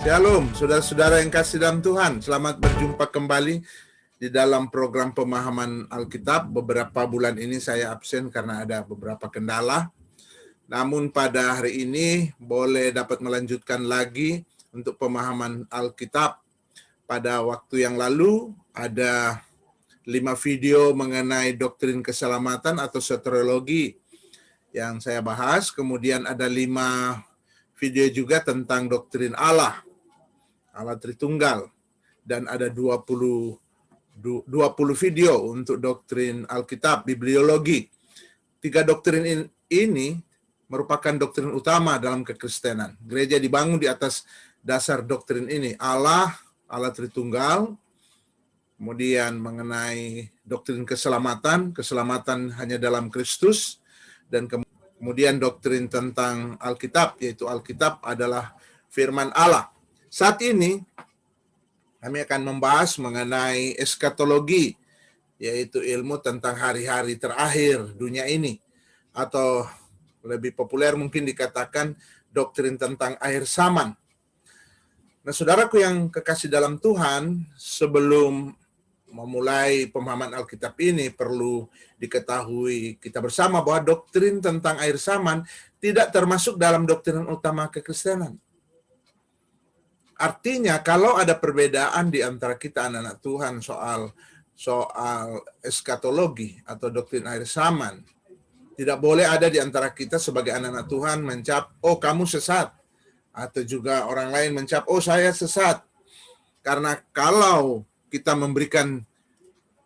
Shalom, saudara-saudara yang kasih dalam Tuhan. Selamat berjumpa kembali di dalam program pemahaman Alkitab. Beberapa bulan ini saya absen karena ada beberapa kendala. Namun pada hari ini boleh dapat melanjutkan lagi untuk pemahaman Alkitab. Pada waktu yang lalu ada 5 video mengenai doktrin keselamatan atau soteriologi yang saya bahas. Kemudian ada 5 video juga tentang doktrin Allah Tritunggal, dan ada 20 video untuk doktrin Alkitab, bibliologi. 3 doktrin ini merupakan doktrin utama dalam kekristenan. Gereja dibangun di atas dasar doktrin ini, Allah Tritunggal, kemudian mengenai doktrin keselamatan hanya dalam Kristus, dan kemudian doktrin tentang Alkitab, yaitu Alkitab adalah firman Allah. Saat ini kami akan membahas mengenai eskatologi, yaitu ilmu tentang hari-hari terakhir dunia ini, atau lebih populer mungkin dikatakan doktrin tentang akhir zaman. Nah, saudaraku yang kekasih dalam Tuhan, sebelum memulai pemahaman Alkitab ini perlu diketahui kita bersama bahwa doktrin tentang akhir zaman tidak termasuk dalam doktrin utama kekristenan. Artinya kalau ada perbedaan di antara kita anak-anak Tuhan soal eskatologi atau doktrin akhir zaman, tidak boleh ada di antara kita sebagai anak-anak Tuhan mencap, oh kamu sesat, atau juga orang lain mencap, oh saya sesat. Karena kalau kita memberikan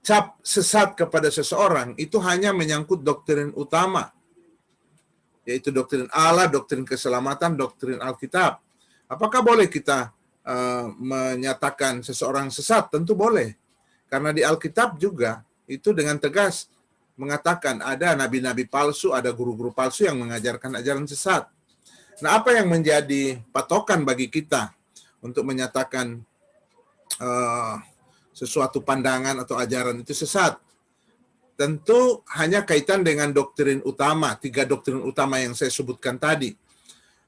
cap sesat kepada seseorang, itu hanya menyangkut doktrin utama, yaitu doktrin Allah, doktrin keselamatan, doktrin Alkitab. Apakah boleh kita menyatakan seseorang sesat? Tentu boleh. Karena di Alkitab juga itu dengan tegas mengatakan ada nabi-nabi palsu, ada guru-guru palsu yang mengajarkan ajaran sesat. Nah, apa yang menjadi patokan bagi kita untuk menyatakan sesuatu pandangan atau ajaran itu sesat? Tentu hanya kaitan dengan doktrin utama, 3 doktrin utama yang saya sebutkan tadi.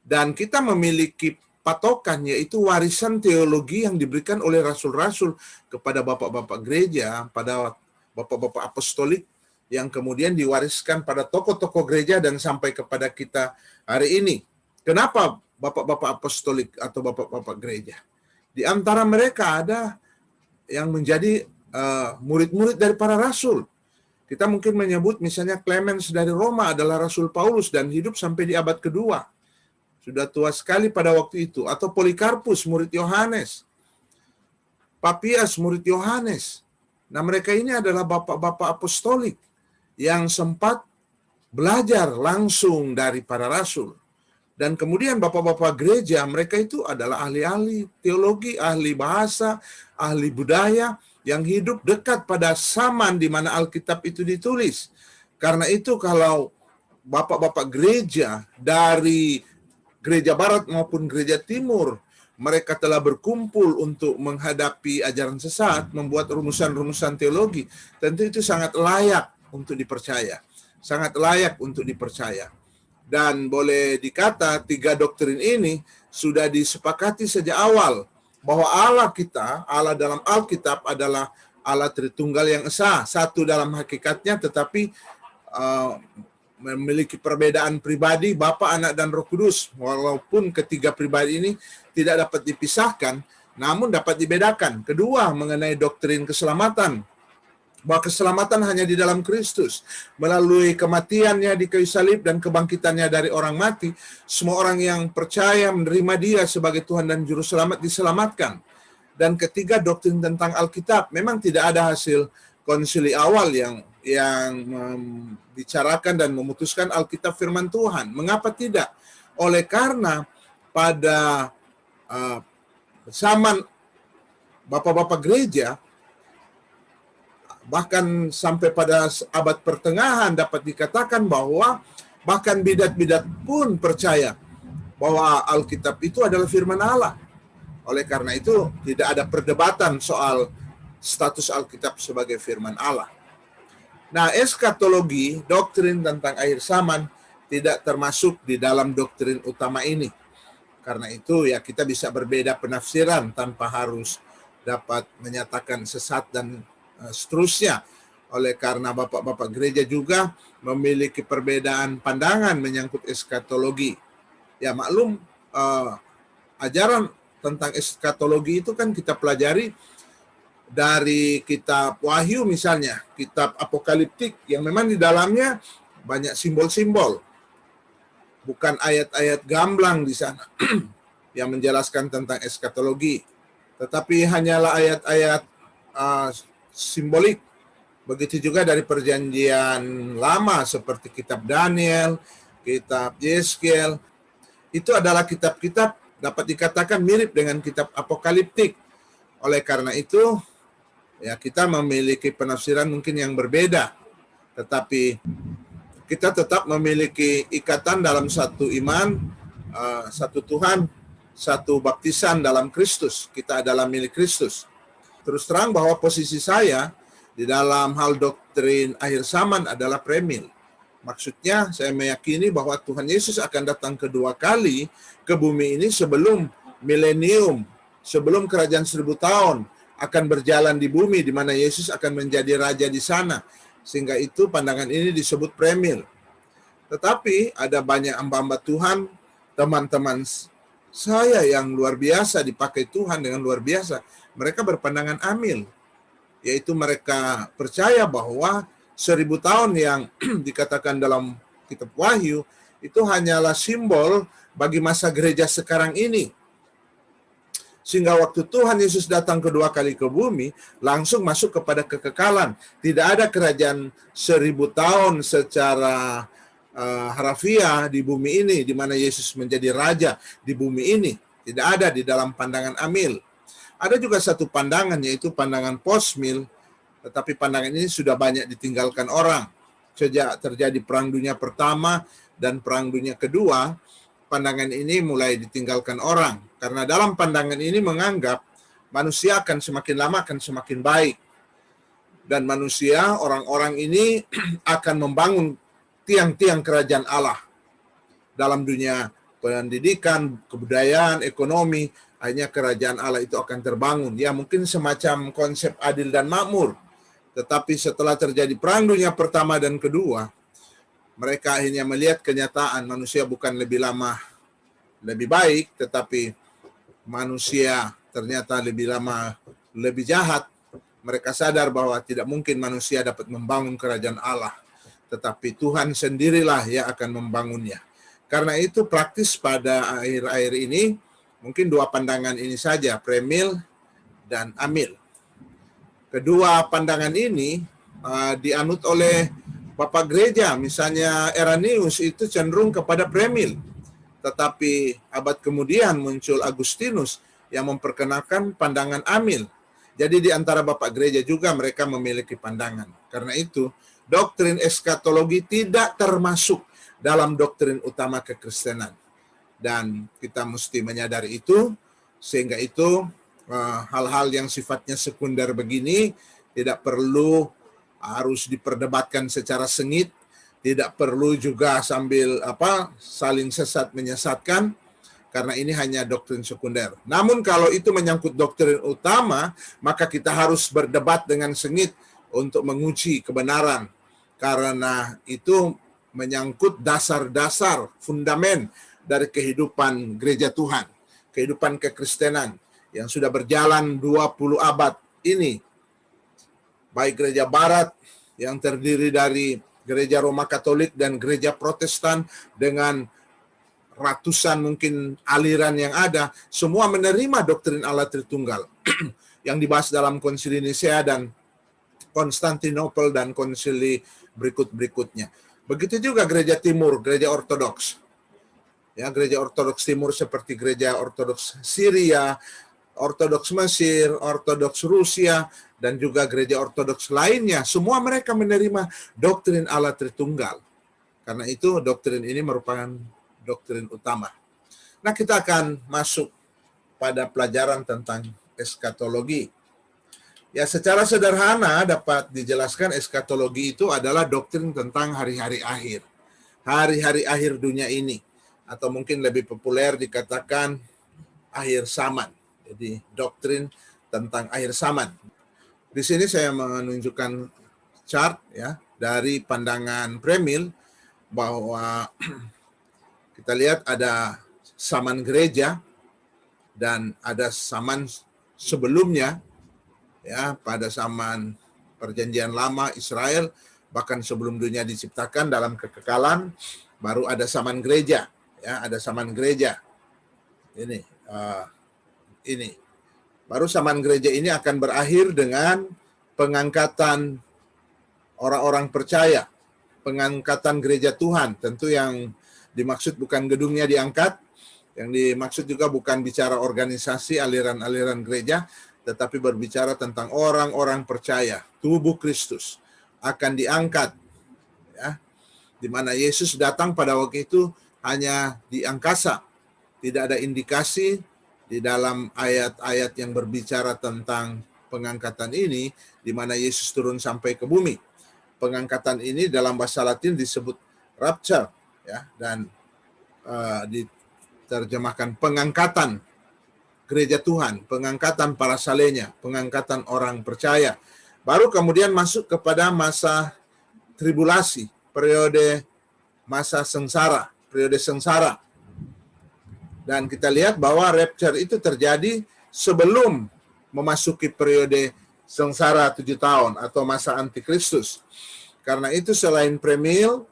Dan kita memiliki patokan, yaitu warisan teologi yang diberikan oleh rasul-rasul kepada bapak-bapak gereja, pada bapak-bapak apostolik, yang kemudian diwariskan pada tokoh-tokoh gereja dan sampai kepada kita hari ini. Kenapa bapak-bapak apostolik atau bapak-bapak gereja? Di antara mereka ada yang menjadi murid-murid dari para rasul. Kita mungkin menyebut misalnya Clemens dari Roma adalah Rasul Paulus dan hidup sampai di abad kedua. Sudah tua sekali pada waktu itu. Atau Polikarpus, murid Yohanes. Papias, murid Yohanes. Nah, mereka ini adalah bapak-bapak apostolik yang sempat belajar langsung dari para rasul. Dan kemudian bapak-bapak gereja, mereka itu adalah ahli-ahli teologi, ahli bahasa, ahli budaya, yang hidup dekat pada zaman di mana Alkitab itu ditulis. Karena itu kalau bapak-bapak gereja dari gereja barat maupun gereja timur, mereka telah berkumpul untuk menghadapi ajaran sesat, membuat rumusan-rumusan teologi, tentu itu sangat layak untuk dipercaya. Sangat layak untuk dipercaya. Dan boleh dikata 3 doktrin ini sudah disepakati sejak awal, bahwa Allah kita, Allah dalam Alkitab adalah Allah Tritunggal yang esa, satu dalam hakikatnya, tetapi memiliki perbedaan pribadi, Bapa, Anak, dan Roh Kudus. Walaupun ketiga pribadi ini tidak dapat dipisahkan, namun dapat dibedakan. Kedua, mengenai doktrin keselamatan, bahwa keselamatan hanya di dalam Kristus. Melalui kematiannya di kayu salib dan kebangkitannya dari orang mati, semua orang yang percaya menerima Dia sebagai Tuhan dan Juru Selamat diselamatkan. Dan ketiga, doktrin tentang Alkitab. Memang tidak ada hasil konsili awal yang membicarakan dan memutuskan Alkitab firman Tuhan. Mengapa tidak? Oleh karena pada zaman bapak-bapak gereja, bahkan sampai pada abad pertengahan dapat dikatakan bahwa bahkan bidat-bidat pun percaya bahwa Alkitab itu adalah firman Allah. Oleh karena itu tidak ada perdebatan soal status Alkitab sebagai firman Allah. Nah, eskatologi, doktrin tentang akhir zaman, tidak termasuk di dalam doktrin utama ini. Karena itu ya kita bisa berbeda penafsiran tanpa harus dapat menyatakan sesat dan seterusnya. Oleh karena bapak-bapak gereja juga memiliki perbedaan pandangan menyangkut eskatologi. Ya maklum, ajaran tentang eskatologi itu kan kita pelajari dari kitab Wahyu misalnya, kitab apokaliptik yang memang di dalamnya banyak simbol-simbol. Bukan ayat-ayat gamblang di sana yang menjelaskan tentang eskatologi, tetapi hanyalah ayat-ayat simbolik. Begitu juga dari perjanjian lama seperti kitab Daniel, kitab Yeskiel. Itu adalah kitab-kitab dapat dikatakan mirip dengan kitab apokaliptik. Oleh karena itu, ya kita memiliki penafsiran mungkin yang berbeda, tetapi kita tetap memiliki ikatan dalam satu iman, satu Tuhan, satu baptisan dalam Kristus. Kita adalah milik Kristus. Terus terang bahwa posisi saya di dalam hal doktrin akhir zaman adalah premil. Maksudnya saya meyakini bahwa Tuhan Yesus akan datang kedua kali ke bumi ini sebelum milenium, sebelum kerajaan 1000 tahun akan berjalan di bumi, di mana Yesus akan menjadi raja di sana. Sehingga itu pandangan ini disebut premil. Tetapi ada banyak hamba-hamba Tuhan, teman-teman saya yang luar biasa, dipakai Tuhan dengan luar biasa. Mereka berpandangan amil, yaitu mereka percaya bahwa 1000 tahun yang dikatakan dalam kitab Wahyu itu hanyalah simbol bagi masa gereja sekarang ini. Sehingga waktu Tuhan Yesus datang kedua kali ke bumi, langsung masuk kepada kekekalan. Tidak ada kerajaan 1000 tahun secara harafiah di bumi ini, di mana Yesus menjadi raja di bumi ini. Tidak ada di dalam pandangan amil. Ada juga satu pandangan, yaitu pandangan postmil, tetapi pandangan ini sudah banyak ditinggalkan orang. Sejak terjadi Perang Dunia Pertama dan Perang Dunia Kedua, pandangan ini mulai ditinggalkan orang. Karena dalam pandangan ini menganggap manusia akan semakin lama akan semakin baik. Dan manusia, orang-orang ini akan membangun tiang-tiang kerajaan Allah. Dalam dunia pendidikan, kebudayaan, ekonomi, hanya kerajaan Allah itu akan terbangun. Ya mungkin semacam konsep adil dan makmur. Tetapi setelah terjadi Perang Dunia Pertama dan Kedua, mereka akhirnya melihat kenyataan manusia bukan lebih lama lebih baik, tetapi manusia ternyata lebih lama lebih jahat. Mereka sadar bahwa tidak mungkin manusia dapat membangun kerajaan Allah, tetapi Tuhan sendirilah yang akan membangunnya. Karena itu praktis pada akhir-akhir ini, mungkin dua pandangan ini saja, premil dan amil. Kedua pandangan ini dianut oleh Bapak Gereja, misalnya Eranius itu cenderung kepada premil. Tetapi abad kemudian muncul Agustinus yang memperkenalkan pandangan amil. Jadi di antara Bapak Gereja juga mereka memiliki pandangan. Karena itu, doktrin eskatologi tidak termasuk dalam doktrin utama kekristenan. Dan kita mesti menyadari itu, sehingga itu hal-hal yang sifatnya sekunder begini tidak perlu harus diperdebatkan secara sengit, tidak perlu juga sambil saling sesat menyesatkan, karena ini hanya doktrin sekunder. Namun kalau itu menyangkut doktrin utama, maka kita harus berdebat dengan sengit untuk menguji kebenaran, karena itu menyangkut dasar-dasar fundamen dari kehidupan gereja Tuhan, kehidupan kekristenan yang sudah berjalan 20 abad ini. Baik gereja barat yang terdiri dari gereja Roma Katolik dan gereja Protestan dengan ratusan mungkin aliran yang ada, semua menerima doktrin Allah Tritunggal yang dibahas dalam Konsili Nisea dan Konstantinopel dan konsili berikut-berikutnya. Begitu juga gereja timur, gereja ortodoks. Ya, gereja ortodoks timur seperti gereja ortodoks Syria, ortodoks Mesir, ortodoks Rusia, dan juga gereja ortodoks lainnya. Semua mereka menerima doktrin Allah Tritunggal. Karena itu doktrin ini merupakan doktrin utama. Nah, kita akan masuk pada pelajaran tentang eskatologi. Ya, secara sederhana dapat dijelaskan eskatologi itu adalah doktrin tentang hari-hari akhir. Hari-hari akhir dunia ini. atau mungkin lebih populer dikatakan akhir zaman. Jadi doktrin tentang akhir zaman. Di sini saya menunjukkan chart ya dari pandangan Premil bahwa kita lihat ada zaman gereja dan ada zaman sebelumnya ya, pada zaman perjanjian lama Israel, bahkan sebelum dunia diciptakan dalam kekekalan, baru ada zaman gereja ya, ada zaman gereja ini ini baru zaman gereja ini akan berakhir dengan pengangkatan orang-orang percaya, pengangkatan gereja Tuhan. Tentu yang dimaksud bukan gedungnya diangkat, yang dimaksud juga bukan bicara organisasi, aliran-aliran gereja, tetapi berbicara tentang orang-orang percaya, tubuh Kristus akan diangkat. Ya, di mana Yesus datang pada waktu itu hanya di angkasa. Tidak ada indikasi di dalam ayat-ayat yang berbicara tentang pengangkatan ini, di mana Yesus turun sampai ke bumi. Pengangkatan ini dalam bahasa Latin disebut rapture, ya, dan diterjemahkan pengangkatan gereja Tuhan, pengangkatan para salehnya, pengangkatan orang percaya. Baru kemudian masuk kepada masa tribulasi, periode masa sengsara, periode sengsara. Dan kita lihat bahwa rapture itu terjadi sebelum memasuki periode sengsara 7 tahun atau masa antikristus. Karena itu selain premil,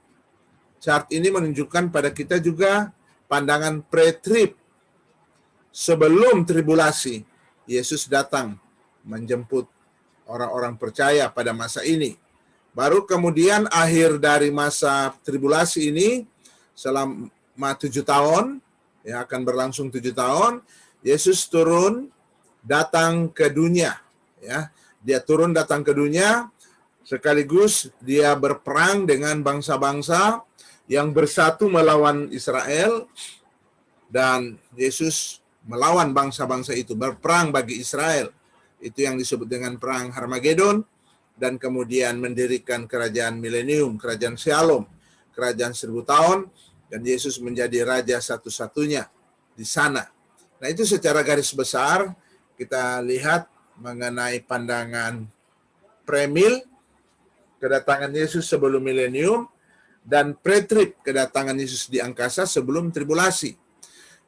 chart ini menunjukkan pada kita juga pandangan pre-trib. Sebelum tribulasi, Yesus datang menjemput orang-orang percaya pada masa ini. Baru kemudian akhir dari masa tribulasi ini, selama 7 tahun, ya akan berlangsung 7 tahun, Yesus turun datang ke dunia. Ya, dia turun datang ke dunia, sekaligus dia berperang dengan bangsa-bangsa yang bersatu melawan Israel, dan Yesus melawan bangsa-bangsa itu, berperang bagi Israel. Itu yang disebut dengan perang Harmagedon, dan kemudian mendirikan kerajaan milenium, kerajaan Shalom, kerajaan 1000 tahun, dan Yesus menjadi raja satu-satunya di sana. Nah, itu secara garis besar kita lihat mengenai pandangan premil, kedatangan Yesus sebelum milenium, dan pre-trib, kedatangan Yesus di angkasa sebelum tribulasi.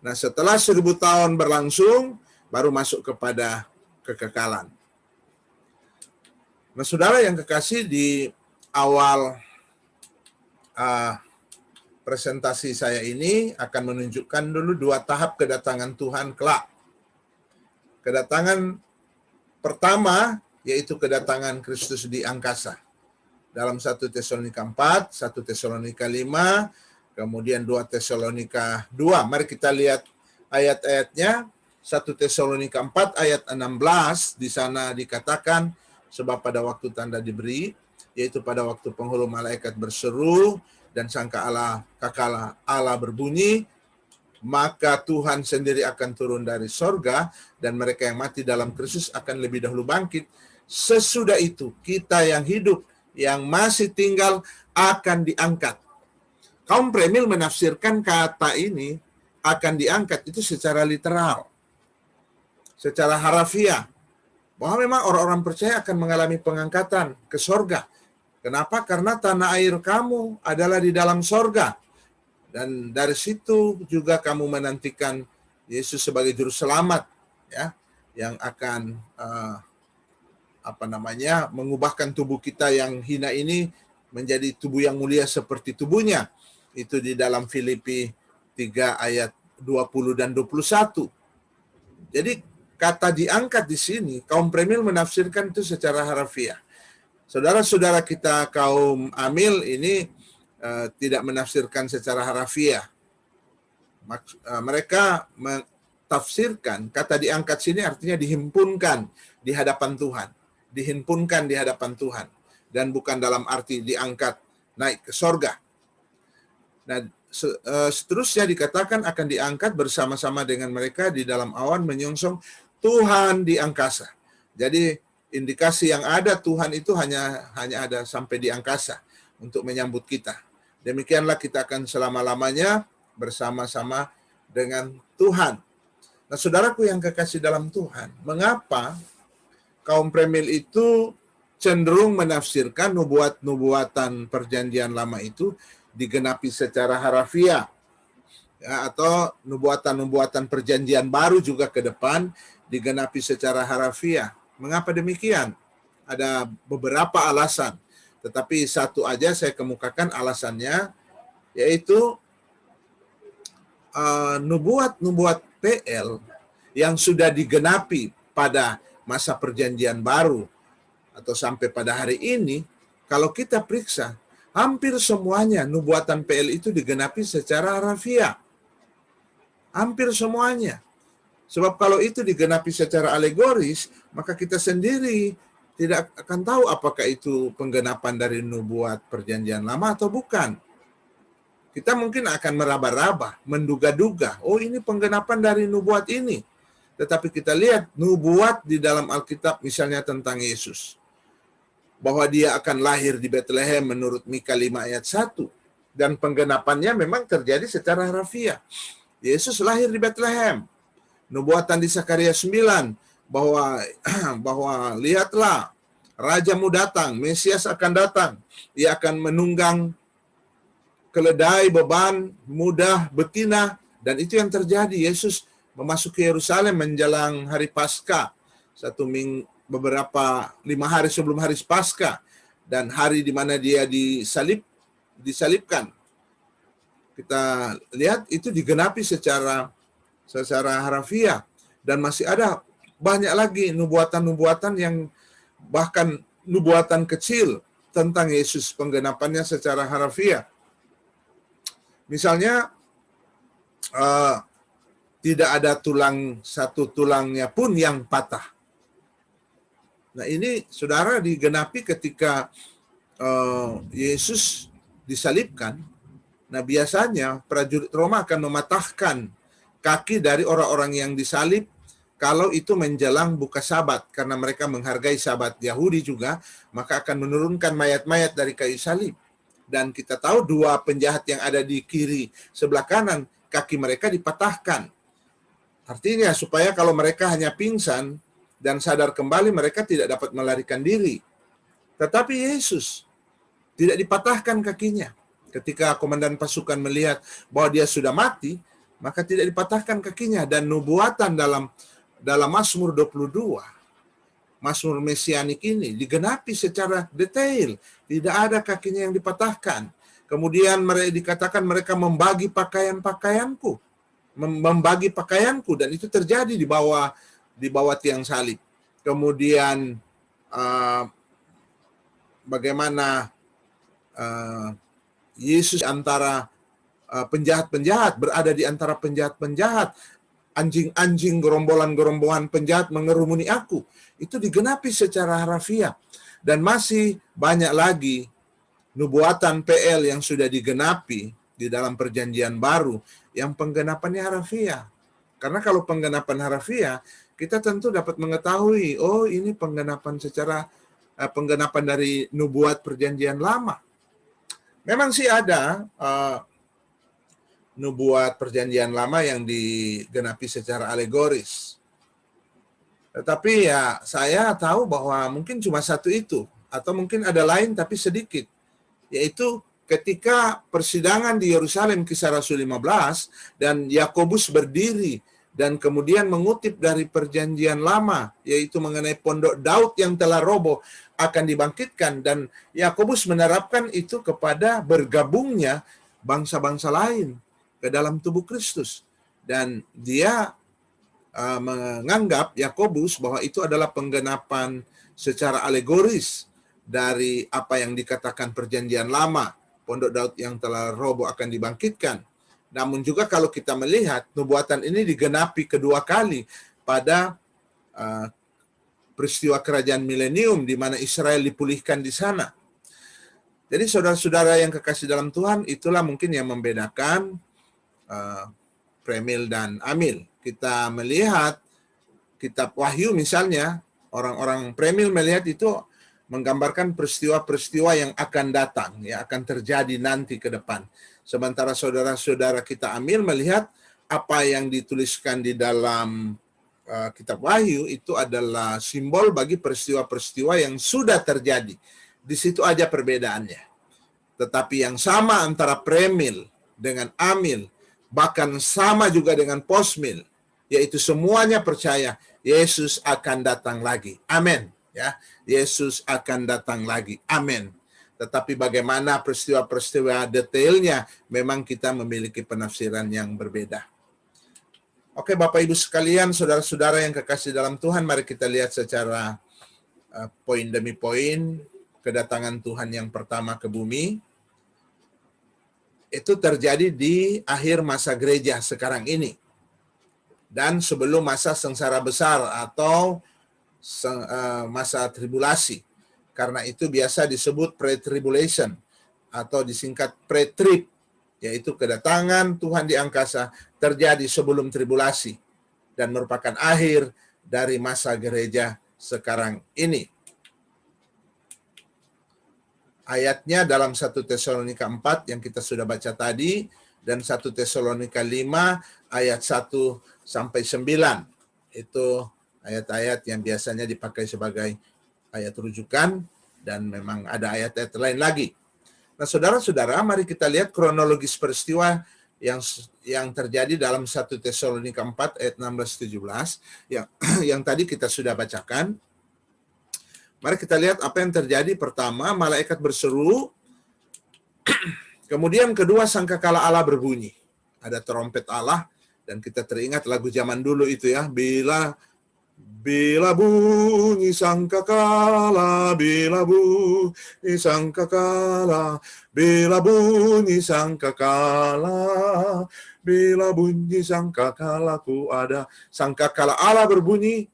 Nah, setelah 1000 tahun berlangsung, baru masuk kepada kekekalan. Nah, saudara yang kekasih, di awal presentasi saya ini akan menunjukkan dulu 2 tahap kedatangan Tuhan kelak. Kedatangan pertama yaitu kedatangan Kristus di angkasa. Dalam 1 Tesalonika 4, 1 Tesalonika 5, kemudian 2 Tesalonika 2. Mari kita lihat ayat-ayatnya. 1 Tesalonika 4 ayat 16, di sana dikatakan, sebab pada waktu tanda diberi, yaitu pada waktu penghulu malaikat berseru, dan sangkakala Allah berbunyi, maka Tuhan sendiri akan turun dari sorga, dan mereka yang mati dalam Kristus akan lebih dahulu bangkit. Sesudah itu, kita yang hidup, yang masih tinggal, akan diangkat. Kaum premil menafsirkan kata ini, akan diangkat, itu secara literal, secara harafiah, bahwa memang orang-orang percaya akan mengalami pengangkatan ke sorga. Kenapa? Karena tanah air kamu adalah di dalam sorga. Dan dari situ juga kamu menantikan Yesus sebagai juru selamat, ya, yang akan mengubahkan tubuh kita yang hina ini menjadi tubuh yang mulia seperti tubuhnya. Itu di dalam Filipi 3 ayat 20 dan 21. Jadi kata diangkat di sini, kaum premil menafsirkan itu secara harafiah. Saudara-saudara kita kaum amil ini tidak menafsirkan secara harafiah. Mereka mentafsirkan kata diangkat sini artinya dihimpunkan di hadapan Tuhan. Dihimpunkan di hadapan Tuhan. Dan bukan dalam arti diangkat naik ke sorga. Nah, seterusnya dikatakan akan diangkat bersama-sama dengan mereka di dalam awan menyongsong Tuhan di angkasa. Jadi indikasi yang ada, Tuhan itu hanya ada sampai di angkasa untuk menyambut kita. Demikianlah kita akan selama-lamanya bersama-sama dengan Tuhan. Nah, saudaraku yang kekasih dalam Tuhan, mengapa kaum Premil itu cenderung menafsirkan nubuatan perjanjian lama itu digenapi secara harafiah, ya, atau nubuatan perjanjian baru juga ke depan digenapi secara harafiah. Mengapa demikian? Ada beberapa alasan, tetapi satu aja saya kemukakan alasannya, yaitu nubuat PL yang sudah digenapi pada masa perjanjian baru atau sampai pada hari ini, kalau kita periksa, hampir semuanya nubuatan PL itu digenapi secara harafiah. Hampir semuanya. Sebab kalau itu digenapi secara alegoris, maka kita sendiri tidak akan tahu apakah itu penggenapan dari nubuat perjanjian lama atau bukan. Kita mungkin akan meraba-raba, menduga-duga, oh ini penggenapan dari nubuat ini. Tetapi kita lihat nubuat di dalam Alkitab misalnya tentang Yesus, bahwa dia akan lahir di Bethlehem menurut Mika 5 ayat 1. Dan penggenapannya memang terjadi secara harafiah. Yesus lahir di Bethlehem. Nubuatan di Sakaria 9 bahwa lihatlah rajamu datang, Mesias akan datang. Ia akan menunggang keledai, beban, mudah, betina, dan itu yang terjadi. Yesus memasuki Yerusalem menjelang hari Paskah, beberapa 5 hari sebelum hari Paskah, dan hari di mana dia disalibkan. Kita lihat itu digenapi secara harafiah, dan masih ada banyak lagi nubuatan-nubuatan yang bahkan nubuatan kecil tentang Yesus penggenapannya secara harafiah. Misalnya tidak ada satu tulangnya pun yang patah. Nah, ini saudara digenapi ketika Yesus disalibkan. Nah, biasanya prajurit Roma akan mematahkan kaki dari orang-orang yang disalib kalau itu menjelang buka Sabat, karena mereka menghargai Sabat Yahudi juga, maka akan menurunkan mayat-mayat dari kayu salib. Dan kita tahu 2 penjahat yang ada di kiri sebelah kanan, kaki mereka dipatahkan. Artinya supaya kalau mereka hanya pingsan dan sadar kembali, mereka tidak dapat melarikan diri. Tetapi Yesus tidak dipatahkan kakinya. Ketika komandan pasukan melihat bahwa dia sudah mati, maka tidak dipatahkan kakinya. Dan nubuatan dalam Mazmur 22, Mazmur Mesianik ini digenapi secara detail. Tidak ada kakinya yang dipatahkan. Kemudian mereka dikatakan mereka membagi pakaianku, dan itu terjadi di bawah tiang salib. Kemudian bagaimana Yesus antara penjahat-penjahat, berada di antara penjahat-penjahat, anjing-anjing, gerombolan-gerombolan penjahat mengerumuni aku. Itu digenapi secara harafiah. Dan masih banyak lagi nubuatan PL yang sudah digenapi di dalam perjanjian baru yang penggenapannya harafiah. Karena kalau penggenapan harafiah, kita tentu dapat mengetahui, oh ini penggenapan dari nubuat perjanjian lama. Memang sih ada nubuat perjanjian lama yang digenapi secara alegoris. Tetapi ya saya tahu bahwa mungkin cuma satu itu, atau mungkin ada lain tapi sedikit. Yaitu ketika persidangan di Yerusalem, Kisah Rasul 15, dan Yakobus berdiri dan kemudian mengutip dari perjanjian lama, yaitu mengenai pondok Daud yang telah roboh akan dibangkitkan, dan Yakobus menerapkan itu kepada bergabungnya bangsa-bangsa lain ke dalam tubuh Kristus. Dan dia menganggap Yakobus bahwa itu adalah penggenapan secara alegoris dari apa yang dikatakan perjanjian lama, pondok Daud yang telah roboh akan dibangkitkan. Namun juga kalau kita melihat nubuatan ini digenapi kedua kali pada peristiwa kerajaan milenium di mana Israel dipulihkan di sana. Jadi saudara-saudara yang kekasih dalam Tuhan, itulah mungkin yang membedakan Premil dan Amil. Kita melihat kitab Wahyu misalnya, orang-orang Premil melihat itu menggambarkan peristiwa-peristiwa yang akan datang, ya akan terjadi nanti ke depan. Sementara saudara-saudara kita ambil melihat apa yang dituliskan di dalam kitab Wahyu itu adalah simbol bagi peristiwa-peristiwa yang sudah terjadi. Di situ aja perbedaannya. Tetapi yang sama antara premil dengan amil, bahkan sama juga dengan postmil, yaitu semuanya percaya Yesus akan datang lagi. Amin. Ya, Yesus akan datang lagi. Amin. Tetapi bagaimana peristiwa-peristiwa detailnya, memang kita memiliki penafsiran yang berbeda. Oke, Bapak Ibu sekalian, saudara-saudara yang kekasih dalam Tuhan, mari kita lihat secara poin demi poin kedatangan Tuhan yang pertama ke bumi. Itu terjadi di akhir masa gereja sekarang ini. Dan sebelum masa sengsara besar atau masa tribulasi. Karena itu biasa disebut pre-tribulation atau disingkat pre-trib, yaitu kedatangan Tuhan di angkasa terjadi sebelum tribulasi dan merupakan akhir dari masa gereja sekarang ini. Ayatnya dalam 1 Tesalonika 4 yang kita sudah baca tadi dan 1 Tesalonika 5 ayat 1 sampai 9. Itu ayat-ayat yang biasanya dipakai sebagai ayat rujukan dan memang ada ayat-ayat lain lagi. Nah, saudara-saudara, mari kita lihat kronologis peristiwa yang terjadi dalam 1 Tesalonika 4 ayat 16-17 yang tadi kita sudah bacakan. Mari kita lihat apa yang terjadi. Pertama, malaikat berseru. Kemudian kedua, sangkakala Allah berbunyi. Ada trompet Allah dan kita teringat lagu zaman dulu itu ya, Bila bunyi sangkakala, bila bunyi sangkakala, bila bunyi sangkakala, bila bunyi sangkakala ku ada. Sangkakala Allah berbunyi,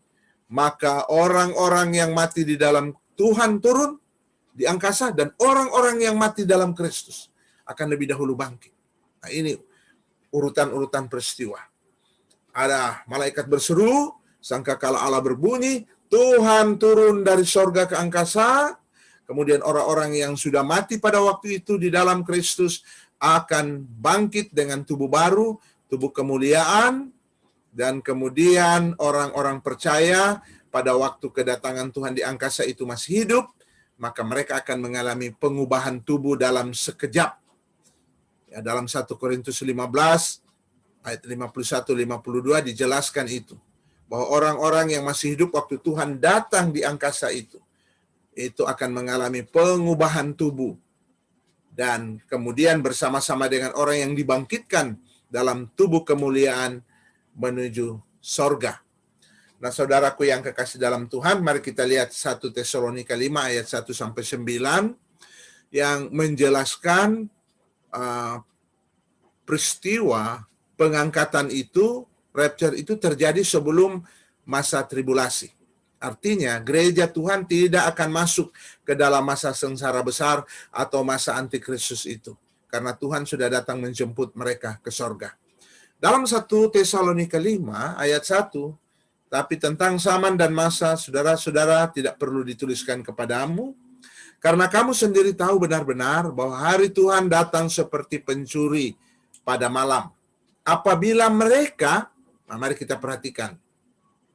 maka orang-orang yang mati di dalam Tuhan turun di angkasa dan orang-orang yang mati dalam Kristus akan lebih dahulu bangkit. Nah, ini urutan-urutan peristiwa. Ada malaikat berseru, sangkakala Allah berbunyi, Tuhan turun dari sorga ke angkasa, kemudian orang-orang yang sudah mati pada waktu itu di dalam Kristus akan bangkit dengan tubuh baru, tubuh kemuliaan, dan kemudian orang-orang percaya pada waktu kedatangan Tuhan di angkasa itu masih hidup, maka mereka akan mengalami pengubahan tubuh dalam sekejap. Ya, dalam 1 Korintus 15 ayat 51-52 dijelaskan itu. Bahwa orang-orang yang masih hidup waktu Tuhan datang di angkasa itu akan mengalami pengubahan tubuh. Dan kemudian bersama-sama dengan orang yang dibangkitkan dalam tubuh kemuliaan menuju sorga. Nah, saudaraku yang kekasih dalam Tuhan, mari kita lihat 1 Tesalonika 5 ayat 1-9 yang menjelaskan peristiwa pengangkatan itu, rapture itu terjadi sebelum masa tribulasi. Artinya, gereja Tuhan tidak akan masuk ke dalam masa sengsara besar atau masa antikristus itu. Karena Tuhan sudah datang menjemput mereka ke sorga. Dalam 1 Tesalonika 5 ayat 1, tapi tentang zaman dan masa, saudara-saudara tidak perlu dituliskan kepadamu, karena kamu sendiri tahu benar-benar bahwa hari Tuhan datang seperti pencuri pada malam. Apabila mereka, nah mari kita perhatikan,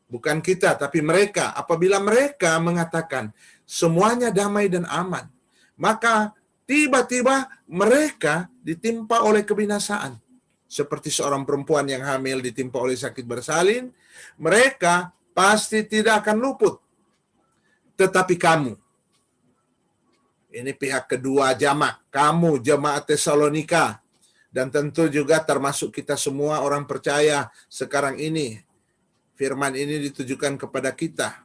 bukan kita, tapi mereka, apabila mereka mengatakan semuanya damai dan aman, maka tiba-tiba mereka ditimpa oleh kebinasaan. Seperti seorang perempuan yang hamil ditimpa oleh sakit bersalin, mereka pasti tidak akan luput. Tetapi kamu, ini pihak kedua jamak, kamu jemaat Tesalonika, dan tentu juga termasuk kita semua orang percaya sekarang ini, firman ini ditujukan kepada kita.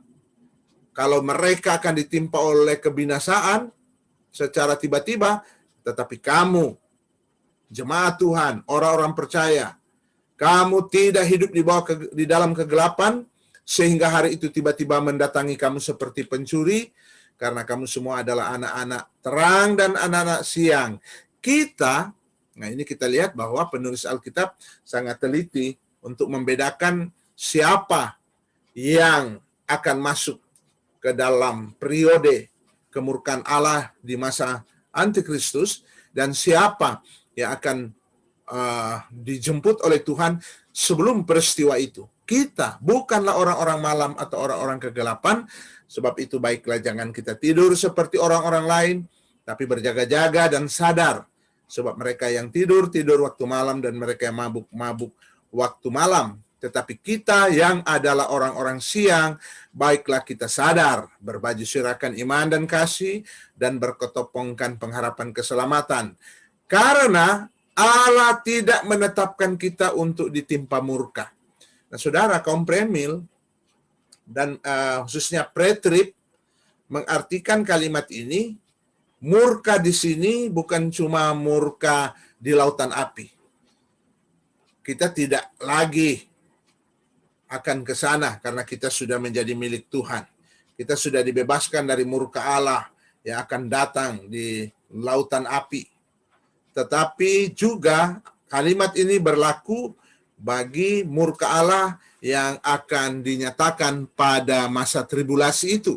Kalau mereka akan ditimpa oleh kebinasaan secara tiba-tiba, tetapi kamu, jemaat Tuhan, orang-orang percaya, kamu tidak hidup di dalam kegelapan, sehingga hari itu tiba-tiba mendatangi kamu seperti pencuri, karena kamu semua adalah anak-anak terang dan anak-anak siang. Kita, nah ini kita lihat bahwa penulis Alkitab sangat teliti untuk membedakan siapa yang akan masuk ke dalam periode kemurkaan Allah di masa antikristus, dan siapa yang akan dijemput oleh Tuhan sebelum peristiwa itu. Kita bukanlah orang-orang malam atau orang-orang kegelapan, sebab itu baiklah jangan kita tidur seperti orang-orang lain, tapi berjaga-jaga dan sadar. Sebab mereka yang tidur waktu malam, dan mereka yang mabuk waktu malam. Tetapi kita yang adalah orang-orang siang, baiklah kita sadar, berbaju sirahkan iman dan kasih, dan berketopongkan pengharapan keselamatan. Karena Allah tidak menetapkan kita untuk ditimpa murka. Nah, saudara, kaum premil dan khususnya pretrip mengartikan kalimat ini, murka di sini bukan cuma murka di lautan api. Kita tidak lagi akan ke sana karena kita sudah menjadi milik Tuhan. Kita sudah dibebaskan dari murka Allah yang akan datang di lautan api. Tetapi juga kalimat ini berlaku bagi murka Allah yang akan dinyatakan pada masa tribulasi itu.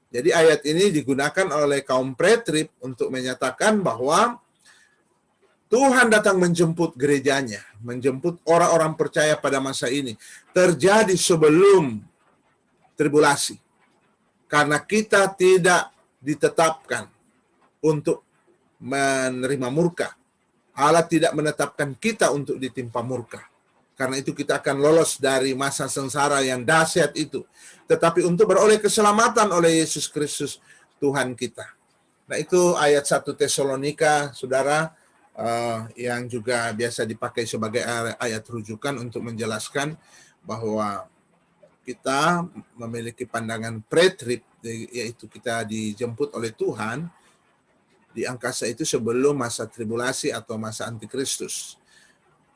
Jadi ayat ini digunakan oleh kaum pretrip untuk menyatakan bahwa Tuhan datang menjemput gerejanya, menjemput orang-orang percaya pada masa ini. Terjadi sebelum tribulasi. Karena kita tidak ditetapkan untuk menerima murka. Allah tidak menetapkan kita untuk ditimpa murka. Karena itu kita akan lolos dari masa sengsara yang dahsyat itu. Tetapi untuk beroleh keselamatan oleh Yesus Kristus Tuhan kita. Nah, itu ayat 1 Tesalonika, saudara, yang juga biasa dipakai sebagai ayat rujukan untuk menjelaskan bahwa kita memiliki pandangan pre-trib, yaitu kita dijemput oleh Tuhan di angkasa itu sebelum masa tribulasi atau masa antikristus.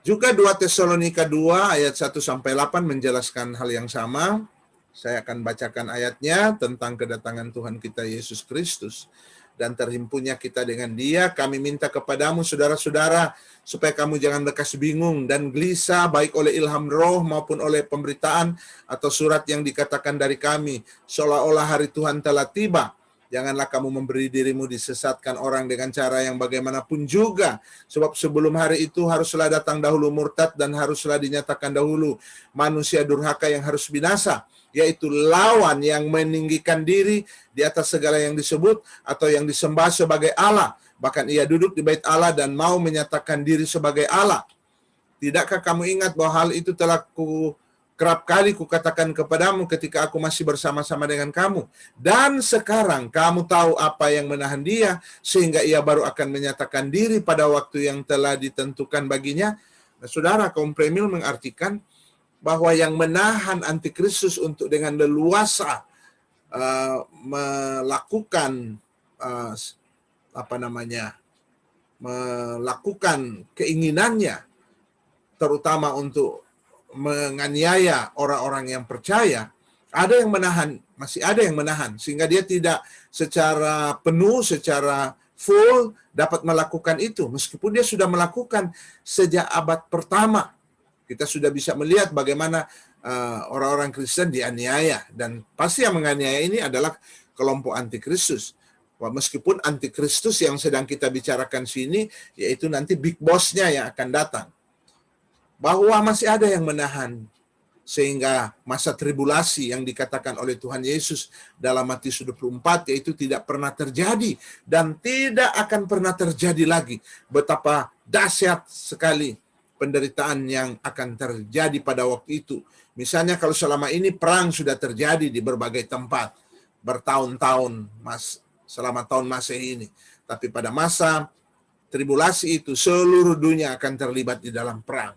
Juga 2 Tesalonika 2 ayat 1-8 menjelaskan hal yang sama. Saya akan bacakan ayatnya tentang kedatangan Tuhan kita Yesus Kristus dan terhimpunnya kita dengan Dia. Kami minta kepadamu saudara-saudara supaya kamu jangan lekas bingung dan gelisah baik oleh ilham roh maupun oleh pemberitaan atau surat yang dikatakan dari kami seolah-olah hari Tuhan telah tiba. Janganlah kamu memberi dirimu disesatkan orang dengan cara yang bagaimanapun juga. Sebab sebelum hari itu haruslah datang dahulu murtad dan haruslah dinyatakan dahulu manusia durhaka yang harus binasa. Yaitu lawan yang meninggikan diri di atas segala yang disebut atau yang disembah sebagai Allah. Bahkan ia duduk di bait Allah dan mau menyatakan diri sebagai Allah. Tidakkah kamu ingat bahwa hal itu telah kerap kali kukatakan kepadamu ketika aku masih bersama-sama dengan kamu. Dan sekarang kamu tahu apa yang menahan dia, sehingga ia baru akan menyatakan diri pada waktu yang telah ditentukan baginya. Nah, saudara, kaum premil mengartikan bahwa yang menahan antikristus untuk dengan leluasa melakukan melakukan keinginannya, terutama untuk menganiaya orang-orang yang percaya, ada yang menahan, masih ada yang menahan, sehingga dia tidak secara penuh, secara full dapat melakukan itu, meskipun dia sudah melakukan sejak abad pertama. Kita sudah bisa melihat bagaimana orang-orang Kristen dianiaya, dan pasti yang menganiaya ini adalah kelompok antikristus. Meskipun antikristus yang sedang kita bicarakan sini, yaitu nanti big boss-nya yang akan datang. Bahwa masih ada yang menahan, sehingga masa tribulasi yang dikatakan oleh Tuhan Yesus dalam Matius 24, yaitu tidak pernah terjadi dan tidak akan pernah terjadi lagi. Betapa dahsyat sekali penderitaan yang akan terjadi pada waktu itu. Misalnya kalau selama ini perang sudah terjadi di berbagai tempat, bertahun-tahun, selama tahun Masehi ini. Tapi pada masa tribulasi itu, seluruh dunia akan terlibat di dalam perang.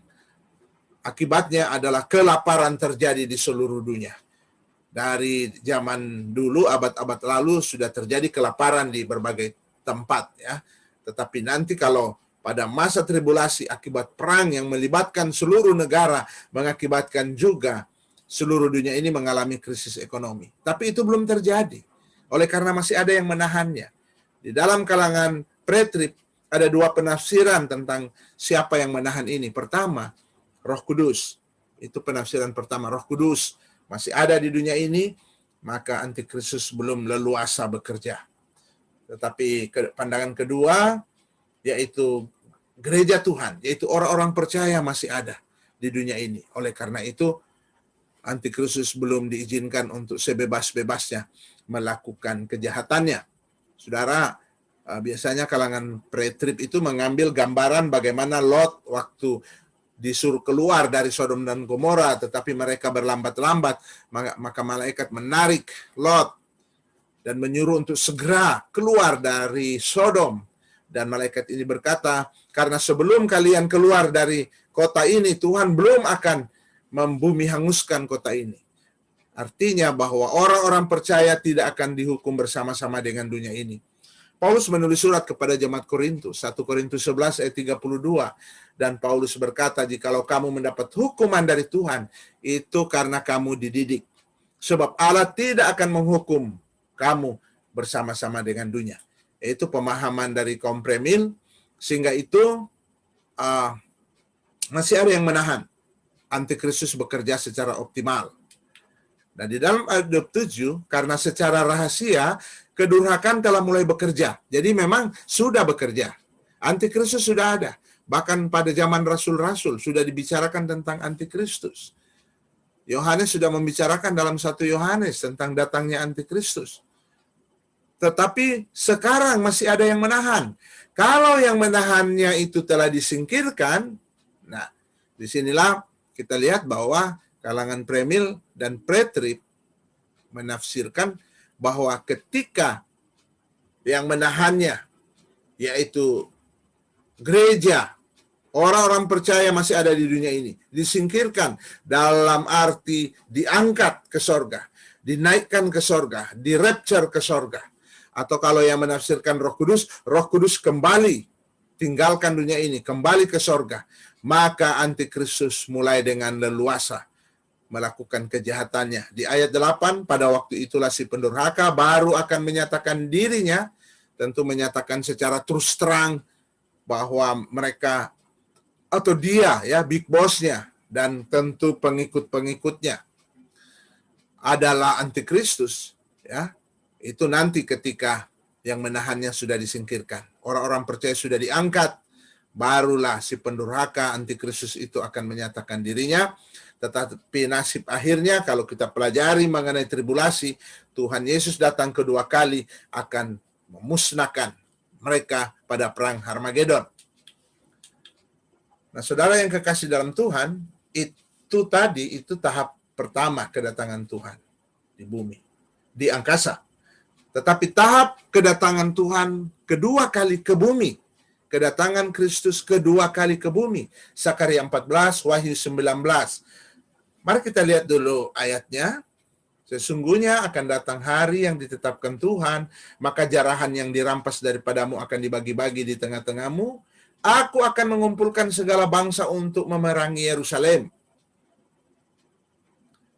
Akibatnya adalah kelaparan terjadi di seluruh dunia. Dari zaman dulu, abad-abad lalu, sudah terjadi kelaparan di berbagai tempat, ya. Tetapi nanti kalau pada masa tribulasi akibat perang yang melibatkan seluruh negara, mengakibatkan juga seluruh dunia ini mengalami krisis ekonomi. Tapi itu belum terjadi, oleh karena masih ada yang menahannya. Di dalam kalangan pretrip ada dua penafsiran tentang siapa yang menahan ini. Pertama, Roh Kudus. Itu penafsiran pertama. Roh Kudus masih ada di dunia ini, maka antikristus belum leluasa bekerja. Tetapi pandangan kedua, yaitu gereja Tuhan, yaitu orang-orang percaya masih ada di dunia ini. Oleh karena itu, Antikristus belum diizinkan untuk sebebas-bebasnya melakukan kejahatannya. Saudara, biasanya kalangan pre-trib itu mengambil gambaran bagaimana Lot waktu disuruh keluar dari Sodom dan Gomora, tetapi mereka berlambat-lambat, maka malaikat menarik Lot dan menyuruh untuk segera keluar dari Sodom. Dan malaikat ini berkata, karena sebelum kalian keluar dari kota ini, Tuhan belum akan membumi hanguskan kota ini. Artinya bahwa orang-orang percaya tidak akan dihukum bersama-sama dengan dunia ini. Paulus menulis surat kepada jemaat Korintus, 1 Korintus 11 ayat 32. Dan Paulus berkata, jikalau kamu mendapat hukuman dari Tuhan, itu karena kamu dididik. Sebab Allah tidak akan menghukum kamu bersama-sama dengan dunia. Itu pemahaman dari kaum premil, sehingga itu masih ada yang menahan Antikristus bekerja secara optimal. Dan di dalam ayat 27, karena secara rahasia, kedurhakaan telah mulai bekerja. Jadi memang sudah bekerja. Antikristus sudah ada. Bahkan pada zaman rasul-rasul sudah dibicarakan tentang Antikristus. Yohanes sudah membicarakan dalam 1 Yohanes tentang datangnya Antikristus. Tetapi sekarang masih ada yang menahan. Kalau yang menahannya itu telah disingkirkan, nah disinilah kita lihat bahwa kalangan premil dan pretrib menafsirkan bahwa ketika yang menahannya, yaitu gereja, orang-orang percaya masih ada di dunia ini, disingkirkan dalam arti diangkat ke sorga, dinaikkan ke sorga, dirapture ke sorga. Atau kalau yang menafsirkan Roh Kudus kembali tinggalkan dunia ini, kembali ke sorga. Maka Antikristus mulai dengan leluasa melakukan kejahatannya. Di ayat 8, pada waktu itulah si pendurhaka baru akan menyatakan dirinya, tentu menyatakan secara terus terang bahwa mereka atau dia ya big boss-nya dan tentu pengikut-pengikutnya adalah Antikristus, ya. Itu nanti ketika yang menahannya sudah disingkirkan, orang-orang percaya sudah diangkat, barulah si pendurhaka Antikristus itu akan menyatakan dirinya. Tetapi nasib akhirnya kalau kita pelajari mengenai tribulasi, Tuhan Yesus datang kedua kali akan memusnahkan mereka pada perang Harmagedon. Nah, saudara yang kekasih dalam Tuhan, itu tadi itu tahap pertama kedatangan Tuhan di bumi, di angkasa. Tetapi tahap kedatangan Tuhan kedua kali ke bumi, kedatangan Kristus kedua kali ke bumi, Sakaria 14, Wahyu 19. Mari kita lihat dulu ayatnya. Sesungguhnya akan datang hari yang ditetapkan Tuhan, maka jarahan yang dirampas daripadamu akan dibagi-bagi di tengah-tengahmu. Aku akan mengumpulkan segala bangsa untuk memerangi Yerusalem.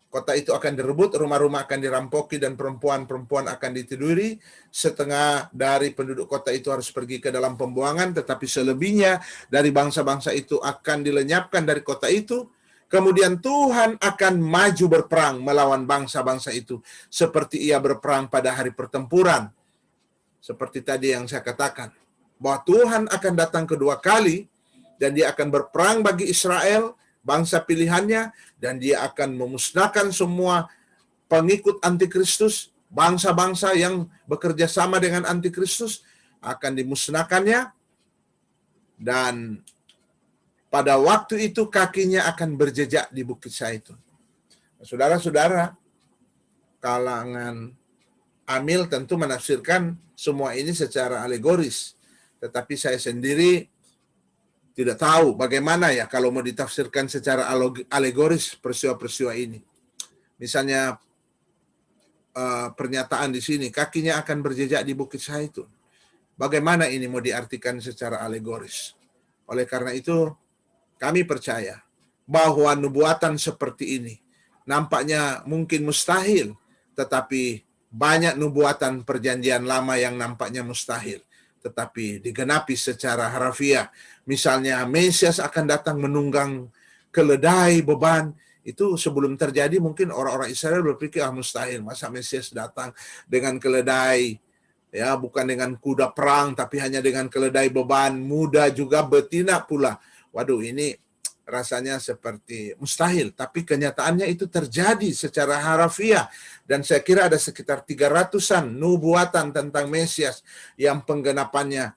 Kota itu akan direbut, rumah-rumah akan dirampoki, dan perempuan-perempuan akan ditiduri. Setengah dari penduduk kota itu harus pergi ke dalam pembuangan, tetapi selebihnya dari bangsa-bangsa itu akan dilenyapkan dari kota itu. Kemudian Tuhan akan maju berperang melawan bangsa-bangsa itu, seperti ia berperang pada hari pertempuran. Seperti tadi yang saya katakan, bahwa Tuhan akan datang kedua kali, dan dia akan berperang bagi Israel, bangsa pilihannya, dan dia akan memusnahkan semua pengikut Antikristus, bangsa-bangsa yang bekerja sama dengan Antikristus akan dimusnahkannya, dan pada waktu itu kakinya akan berjejak di Bukit Zaitun. Saudara-saudara, kalangan Amil tentu menafsirkan semua ini secara alegoris, tetapi saya sendiri tidak tahu bagaimana ya kalau mau ditafsirkan secara alegoris peristiwa-peristiwa ini. Misalnya pernyataan di sini, kakinya akan berjejak di Bukit Zaitun. Bagaimana ini mau diartikan secara alegoris? Oleh karena itu, kami percaya bahwa nubuatan seperti ini nampaknya mungkin mustahil, tetapi banyak nubuatan perjanjian lama yang nampaknya mustahil, tetapi digenapi secara harafiah. Misalnya Mesias akan datang menunggang keledai beban. Itu sebelum terjadi mungkin orang-orang Israel berpikir mustahil, masa Mesias datang dengan keledai ya, bukan dengan kuda perang, tapi hanya dengan keledai beban, muda juga, betina pula. Waduh, ini rasanya seperti mustahil, tapi kenyataannya itu terjadi secara harafiah. Dan saya kira ada sekitar 300-an nubuatan tentang Mesias yang penggenapannya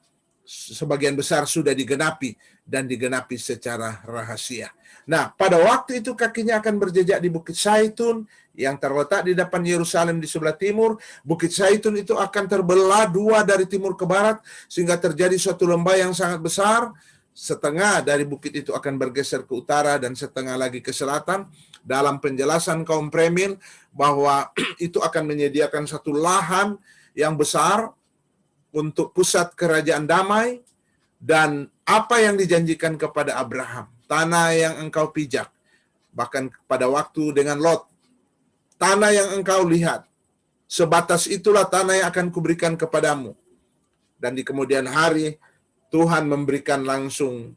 sebagian besar sudah digenapi dan digenapi secara rahasia. Nah, pada waktu itu kakinya akan berjejak di Bukit Zaitun yang terletak di depan Yerusalem di sebelah timur. Bukit Zaitun itu akan terbelah dua dari timur ke barat sehingga terjadi suatu lembah yang sangat besar. Setengah dari bukit itu akan bergeser ke utara dan setengah lagi ke selatan. Dalam penjelasan kaum Premil bahwa itu akan menyediakan satu lahan yang besar untuk pusat kerajaan damai, dan apa yang dijanjikan kepada Abraham, tanah yang engkau pijak, bahkan pada waktu dengan Lot, tanah yang engkau lihat, sebatas itulah tanah yang akan kuberikan kepadamu. Dan di kemudian hari, Tuhan memberikan langsung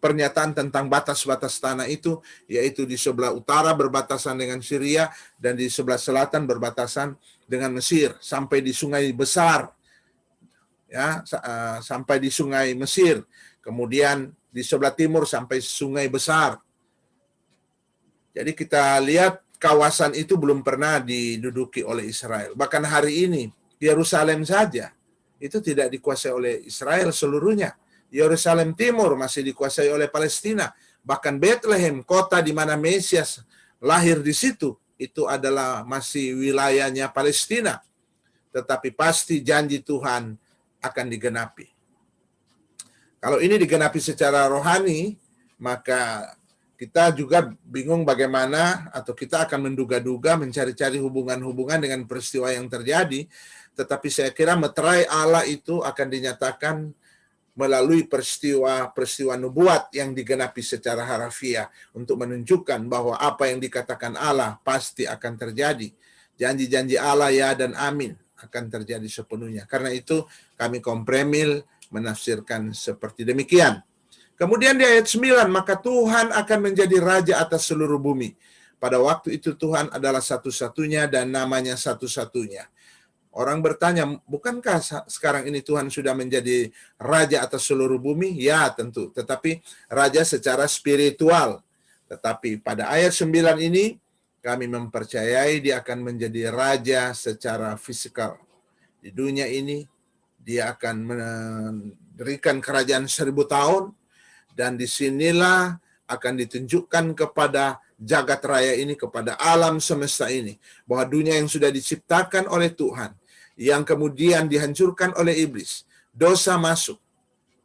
pernyataan tentang batas-batas tanah itu, yaitu di sebelah utara berbatasan dengan Syria, dan di sebelah selatan berbatasan dengan Mesir, sampai di sungai besar, ya, sampai di sungai Mesir, kemudian di sebelah timur sampai sungai besar. Jadi kita lihat kawasan itu belum pernah diduduki oleh Israel. Bahkan hari ini Yerusalem saja itu tidak dikuasai oleh Israel seluruhnya. Yerusalem Timur masih dikuasai oleh Palestina. Bahkan Bethlehem, kota di mana Mesias lahir di situ, itu adalah masih wilayahnya Palestina. Tetapi pasti janji Tuhan akan digenapi. Kalau ini digenapi secara rohani, maka kita juga bingung bagaimana, atau kita akan menduga-duga, mencari-cari hubungan-hubungan dengan peristiwa yang terjadi. Tetapi saya kira meterai Allah itu akan dinyatakan melalui peristiwa nubuat yang digenapi secara harafiah untuk menunjukkan bahwa apa yang dikatakan Allah pasti akan terjadi. Janji-janji Allah ya dan amin akan terjadi sepenuhnya. Karena itu kami kaum Premil menafsirkan seperti demikian. Kemudian di ayat 9, maka Tuhan akan menjadi raja atas seluruh bumi. Pada waktu itu Tuhan adalah satu-satunya dan namanya satu-satunya. Orang bertanya, bukankah sekarang ini Tuhan sudah menjadi raja atas seluruh bumi? Ya, tentu. Tetapi raja secara spiritual. Tetapi pada ayat 9 ini, kami mempercayai dia akan menjadi raja secara fisikal. Di dunia ini, dia akan mendirikan kerajaan 1000 tahun, dan disinilah akan ditunjukkan kepada jagat raya ini, kepada alam semesta ini, bahwa dunia yang sudah diciptakan oleh Tuhan, yang kemudian dihancurkan oleh iblis, dosa masuk,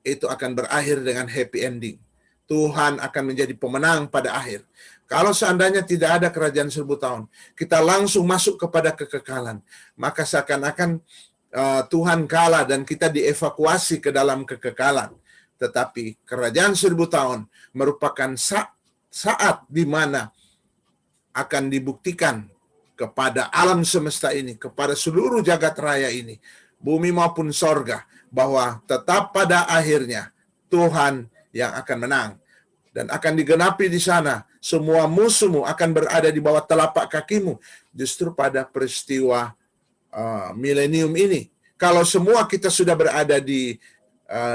itu akan berakhir dengan happy ending. Tuhan akan menjadi pemenang pada akhir. Kalau seandainya tidak ada kerajaan 1000 tahun, kita langsung masuk kepada kekekalan, maka seakan-akan Tuhan kalah dan kita dievakuasi ke dalam kekekalan. Tetapi kerajaan 1000 tahun merupakan saat di mana akan dibuktikan kepada alam semesta ini, kepada seluruh jagat raya ini, bumi maupun sorga, bahwa tetap pada akhirnya Tuhan yang akan menang. Dan akan digenapi di sana, semua musuhmu akan berada di bawah telapak kakimu. Justru pada peristiwa milenium ini, kalau semua kita sudah berada di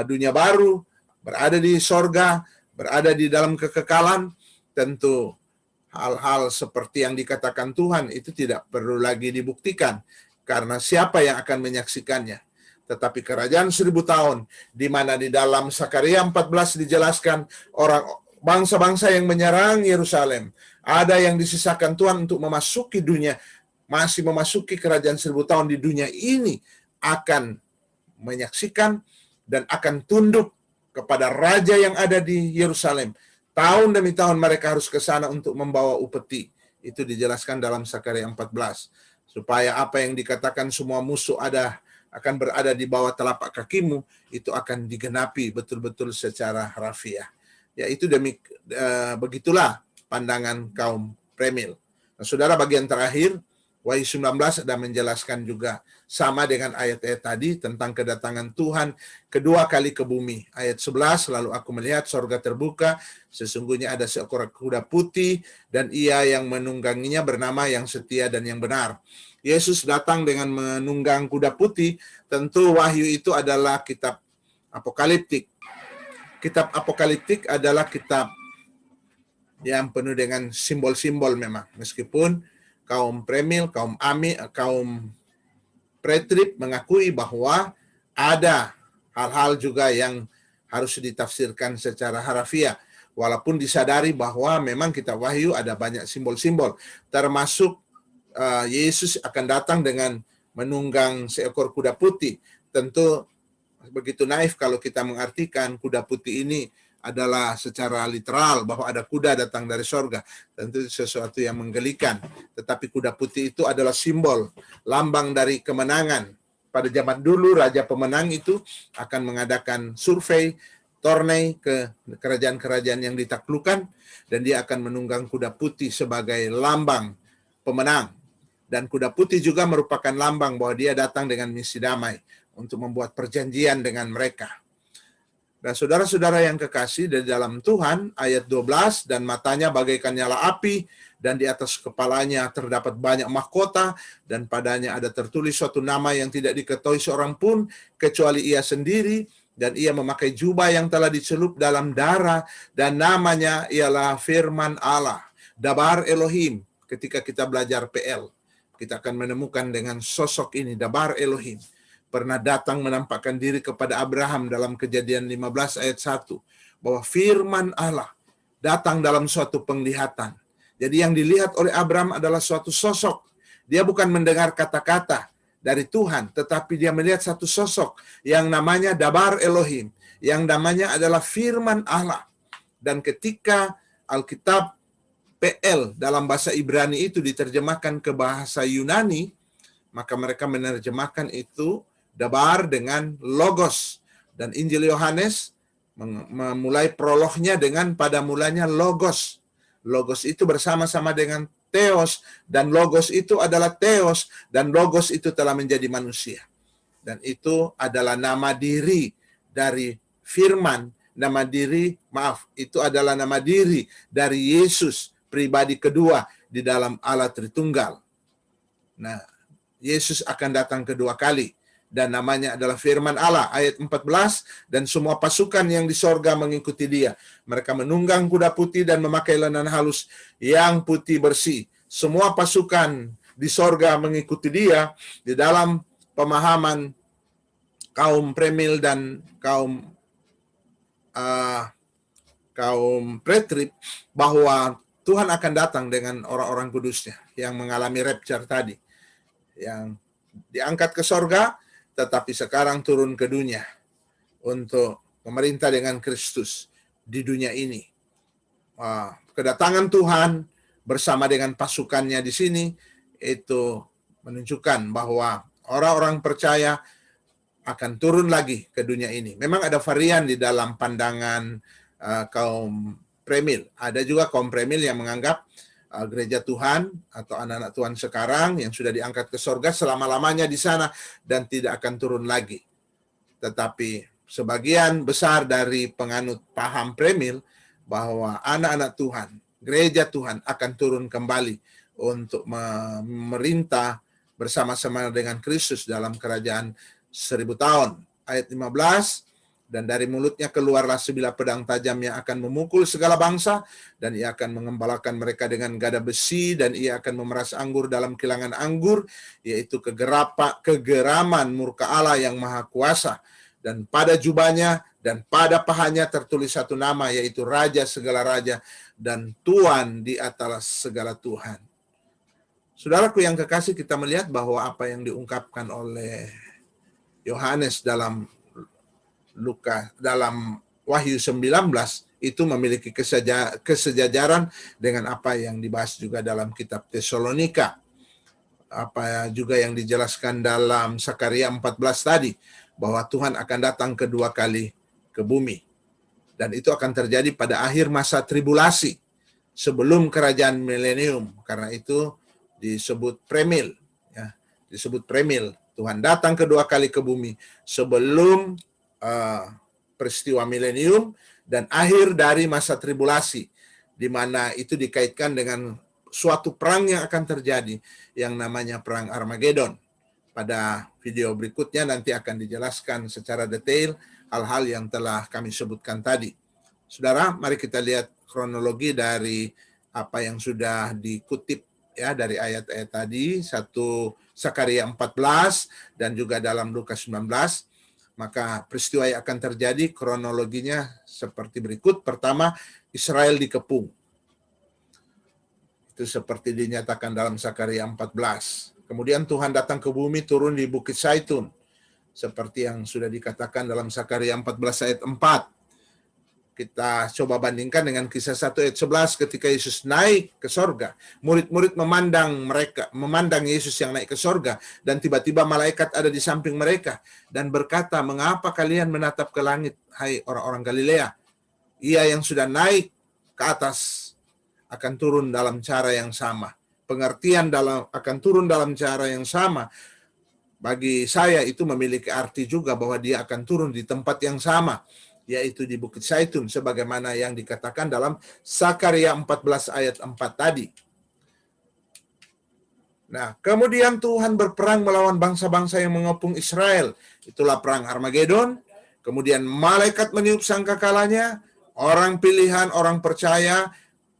dunia baru, berada di sorga, berada di dalam kekekalan, tentu hal-hal seperti yang dikatakan Tuhan itu tidak perlu lagi dibuktikan, karena siapa yang akan menyaksikannya. Tetapi kerajaan 1000 tahun, di mana di dalam Zakaria 14 dijelaskan orang bangsa-bangsa yang menyerang Yerusalem, ada yang disisakan Tuhan untuk memasuki dunia, masih memasuki kerajaan 1000 tahun di dunia ini, akan menyaksikan dan akan tunduk kepada raja yang ada di Yerusalem. Tahun demi tahun mereka harus ke sana untuk membawa upeti. Itu dijelaskan dalam Zakaria 14. Supaya apa yang dikatakan semua musuh akan berada di bawah telapak kakimu, itu akan digenapi betul-betul secara harafiah. Ya, itu begitulah pandangan kaum Premil. Nah, saudara, bagian terakhir, Wahyu 19 ada menjelaskan juga sama dengan ayat-ayat tadi tentang kedatangan Tuhan kedua kali ke bumi. Ayat 11, lalu aku melihat sorga terbuka, sesungguhnya ada seekor kuda putih, dan ia yang menungganginya bernama yang setia dan yang benar. Yesus datang dengan menunggang kuda putih, tentu Wahyu itu adalah kitab apokaliptik. Kitab apokaliptik adalah kitab yang penuh dengan simbol-simbol memang. Meskipun kaum premil, kaum pretrib mengakui bahwa ada hal-hal juga yang harus ditafsirkan secara harafiah. Walaupun disadari bahwa memang kitab Wahyu ada banyak simbol-simbol. Termasuk Yesus akan datang dengan menunggang seekor kuda putih. Tentu begitu naif kalau kita mengartikan kuda putih ini adalah secara literal bahwa ada kuda datang dari sorga. Tentu sesuatu yang menggelikan. Tetapi kuda putih itu adalah simbol, lambang dari kemenangan. Pada zaman dulu Raja Pemenang itu akan mengadakan survei, tourney ke kerajaan-kerajaan yang ditaklukkan, dan dia akan menunggang kuda putih sebagai lambang pemenang. Dan kuda putih juga merupakan lambang bahwa dia datang dengan misi damai untuk membuat perjanjian dengan mereka. Dan saudara-saudara yang kekasih di dalam Tuhan, ayat 12, dan matanya bagaikan nyala api, dan di atas kepalanya terdapat banyak mahkota, dan padanya ada tertulis suatu nama yang tidak diketahui seorang pun, kecuali ia sendiri, dan ia memakai jubah yang telah dicelup dalam darah, dan namanya ialah Firman Allah, Dabar Elohim. Ketika kita belajar PL, kita akan menemukan dengan sosok ini, Dabar Elohim. Pernah datang menampakkan diri kepada Abraham dalam Kejadian 15 ayat 1. Bahwa firman Allah datang dalam suatu penglihatan. Jadi yang dilihat oleh Abraham adalah suatu sosok. Dia bukan mendengar kata-kata dari Tuhan, tetapi dia melihat satu sosok yang namanya Dabar Elohim. Yang namanya adalah firman Allah. Dan ketika Alkitab PL dalam bahasa Ibrani itu diterjemahkan ke bahasa Yunani, maka mereka menerjemahkan itu Dabar dengan Logos. Dan Injil Yohanes memulai prolognya dengan pada mulanya Logos. Logos itu bersama-sama dengan Theos, dan Logos itu adalah Theos, dan Logos itu telah menjadi manusia. Dan itu adalah nama diri dari firman, itu adalah nama diri dari Yesus, pribadi kedua di dalam Allah Tritunggal. Nah, Yesus akan datang kedua kali, dan namanya adalah firman Allah. Ayat 14, dan semua pasukan yang di sorga mengikuti dia. Mereka menunggang kuda putih dan memakai lenan halus yang putih bersih. Semua pasukan di sorga mengikuti dia. Di dalam pemahaman kaum premil dan kaum pretrib, bahwa Tuhan akan datang dengan orang-orang kudusnya yang mengalami rapture tadi, yang diangkat ke sorga, tetapi sekarang turun ke dunia untuk memerintah dengan Kristus di dunia ini. Kedatangan Tuhan bersama dengan pasukannya di sini itu menunjukkan bahwa orang-orang percaya akan turun lagi ke dunia ini. Memang ada varian di dalam pandangan kaum premil. Ada juga kaum premil yang menganggap gereja Tuhan atau anak-anak Tuhan sekarang yang sudah diangkat ke sorga selama-lamanya di sana dan tidak akan turun lagi. Tetapi sebagian besar dari penganut paham premil bahwa anak-anak Tuhan, gereja Tuhan akan turun kembali untuk memerintah bersama-sama dengan Kristus dalam kerajaan 1000 tahun. Ayat 15, dan dari mulutnya keluarlah sebilah pedang tajam yang akan memukul segala bangsa, dan ia akan mengembalakan mereka dengan gada besi, dan ia akan memeras anggur dalam kilangan anggur, yaitu kegeraman murka Allah yang maha kuasa. Dan pada jubahnya dan pada pahanya tertulis satu nama, yaitu Raja segala raja dan Tuan di atas segala Tuhan. Saudaraku yang kekasih, kita melihat bahwa apa yang diungkapkan oleh Yohanes dalam Wahyu 19 itu memiliki kesejajaran dengan apa yang dibahas juga dalam kitab Tesalonika. Apa juga yang dijelaskan dalam Sakaria 14 tadi, bahwa Tuhan akan datang kedua kali ke bumi. Dan itu akan terjadi pada akhir masa tribulasi, sebelum kerajaan milenium. Karena itu disebut premil. Ya, disebut premil. Tuhan datang kedua kali ke bumi sebelum peristiwa milenium dan akhir dari masa tribulasi, di mana itu dikaitkan dengan suatu perang yang akan terjadi yang namanya perang Armageddon. Pada video berikutnya nanti akan dijelaskan secara detail hal-hal yang telah kami sebutkan tadi. Saudara, mari kita lihat kronologi dari apa yang sudah dikutip ya dari ayat-ayat tadi, 1 Sakaria 14 dan juga dalam Lukas 19. Maka peristiwa yang akan terjadi kronologinya seperti berikut. Pertama, Israel dikepung. Itu seperti dinyatakan dalam Sakaria 14. Kemudian Tuhan datang ke bumi, turun di Bukit Zaitun. Seperti yang sudah dikatakan dalam Sakaria 14 ayat 4. Kita coba bandingkan dengan kisah 1 ayat 11 ketika Yesus naik ke sorga. Murid-murid memandang Yesus yang naik ke sorga, dan tiba-tiba malaikat ada di samping mereka dan berkata, "Mengapa kalian menatap ke langit, hai orang-orang Galilea? Ia yang sudah naik ke atas akan turun dalam cara yang sama." Pengertian akan turun dalam cara yang sama bagi saya itu memiliki arti juga bahwa dia akan turun di tempat yang sama, yaitu di Bukit Zaitun, sebagaimana yang dikatakan dalam Sakaria 14 ayat 4 tadi. Nah, kemudian Tuhan berperang melawan bangsa-bangsa yang mengepung Israel. Itulah perang Armageddon. Kemudian malaikat meniup sangkakalanya, orang pilihan, orang percaya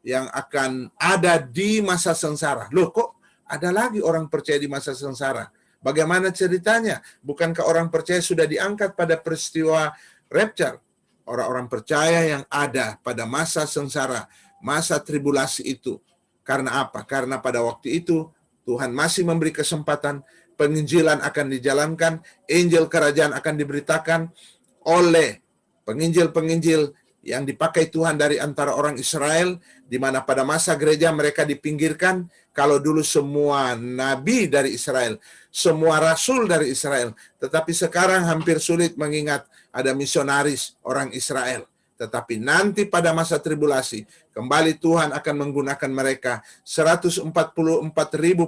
yang akan ada di masa sengsara. Loh, kok ada lagi orang percaya di masa sengsara? Bagaimana ceritanya? Bukankah orang percaya sudah diangkat pada peristiwa rapture? Orang-orang percaya yang ada pada masa sengsara, masa tribulasi itu. Karena apa? Karena pada waktu itu Tuhan masih memberi kesempatan, penginjilan akan dijalankan, Injil kerajaan akan diberitakan oleh penginjil-penginjil yang dipakai Tuhan dari antara orang Israel, di mana pada masa gereja mereka dipinggirkan. Kalau dulu semua nabi dari Israel, semua rasul dari Israel, tetapi sekarang hampir sulit mengingat ada misionaris orang Israel. Tetapi nanti pada masa tribulasi, kembali Tuhan akan menggunakan mereka, 144.000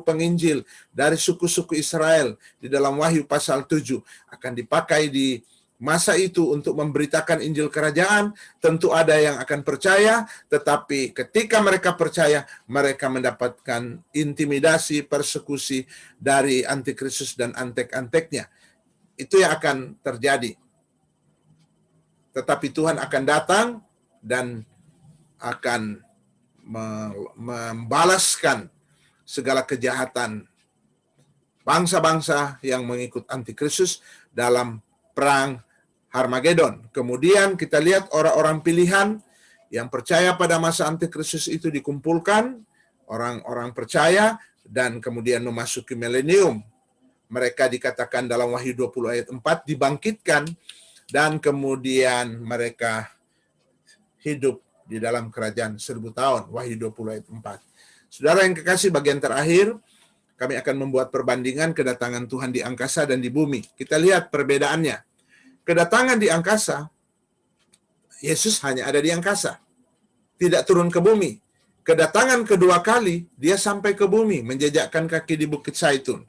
penginjil dari suku-suku Israel di dalam Wahyu pasal 7 akan dipakai di masa itu untuk memberitakan Injil kerajaan. Tentu ada yang akan percaya, tetapi ketika mereka percaya, mereka mendapatkan intimidasi, persekusi dari antikristus dan antek-anteknya. Itu yang akan terjadi. Tetapi Tuhan akan datang dan akan membalaskan segala kejahatan bangsa-bangsa yang mengikut antikristus dalam perang Armageddon. Kemudian kita lihat orang-orang pilihan yang percaya pada masa antikristus itu dikumpulkan, orang-orang percaya, dan kemudian memasuki milenium. Mereka dikatakan dalam Wahyu 20 ayat 4 dibangkitkan, dan kemudian mereka hidup di dalam kerajaan 1000 tahun. Wahyu 20 ayat 4. Saudara yang kekasih, bagian terakhir, kami akan membuat perbandingan kedatangan Tuhan di angkasa dan di bumi. Kita lihat perbedaannya. Kedatangan di angkasa, Yesus hanya ada di angkasa, tidak turun ke bumi. Kedatangan kedua kali, dia sampai ke bumi, menjejakkan kaki di Bukit Zaitun.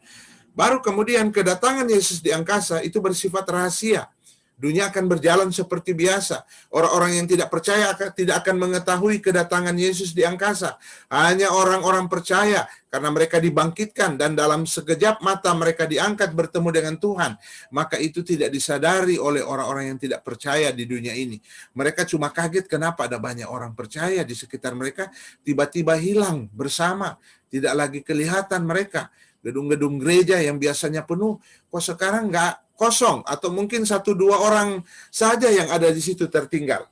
Baru kemudian kedatangan Yesus di angkasa itu bersifat rahasia. Dunia akan berjalan seperti biasa. Orang-orang yang tidak percaya tidak akan mengetahui kedatangan Yesus di angkasa. Hanya orang-orang percaya, karena mereka dibangkitkan dan dalam sekejap mata mereka diangkat bertemu dengan Tuhan. Maka itu tidak disadari oleh orang-orang yang tidak percaya di dunia ini. Mereka cuma kaget kenapa ada banyak orang percaya di sekitar mereka, tiba-tiba hilang bersama. Tidak lagi kelihatan mereka. Gedung-gedung gereja yang biasanya penuh, kok sekarang nggak, kosong, atau mungkin 1-2 orang saja yang ada di situ tertinggal.